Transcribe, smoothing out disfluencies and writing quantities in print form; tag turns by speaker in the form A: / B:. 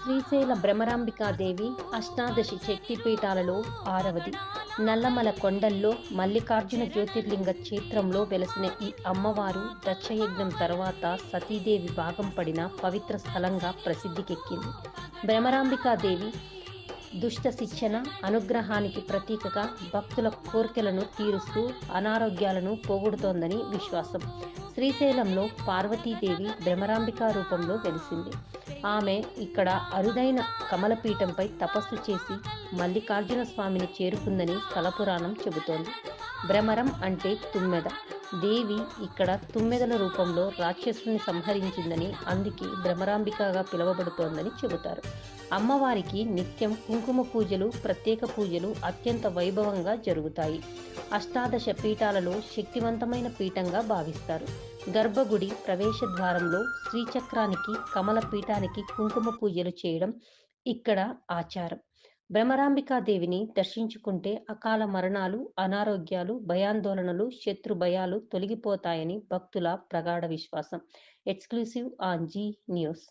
A: శ్రీశైల భ్రమరాంబికాదేవి అష్టాదశి శక్తిపీఠాలలో 6వది. నల్లమల కొండల్లో మల్లికార్జున జ్యోతిర్లింగ క్షేత్రంలో వెలసిన ఈ అమ్మవారు దక్షయజ్ఞం తర్వాత సతీదేవి భాగం పడిన పవిత్ర స్థలంగా ప్రసిద్ధికెక్కింది. భ్రమరాంబికాదేవి దుష్ట శిక్షణ, అనుగ్రహానికి ప్రతీకగా భక్తుల కోర్కెలను తీరుస్తూ అనారోగ్యాలను పోగొడుతోందని విశ్వాసం. శ్రీశైలంలో పార్వతీదేవి భ్రమరాంబికా రూపంలో వెలిసింది. ఆమె ఇక్కడ అరుదైన కమలపీఠంపై తపస్సు చేసి మల్లికార్జున స్వామిని చేరుకుందని స్థలపురాణం చెబుతోంది. భ్రమరం అంటే తుమ్మెద. దేవి ఇక్కడ తుమ్మెదల రూపంలో రాక్షసుని సంహరించిందని, అందుకే భ్రమరాంబికగా పిలువబడుతోందని చెబుతారు. అమ్మవారికి నిత్యం కుంకుమ పూజలు, ప్రత్యేక పూజలు అత్యంత వైభవంగా జరుగుతాయి. అష్టాదశ పీఠాలలో శక్తివంతమైన పీఠంగా భావిస్తారు. గర్భగుడి ప్రవేశ ద్వారంలో శ్రీచక్రానికి, కమల పీఠానికి కుంకుమ పూజలు చేయడం ఇక్కడ ఆచారం. భ్రమరాంబికాదేవిని దర్శించుకుంటే అకాల మరణాలు, అనారోగ్యాలు, భయాందోళనలు, శత్రు భయాలు తొలగిపోతాయని భక్తుల ప్రగాఢ విశ్వాసం. Exclusive on Zee news.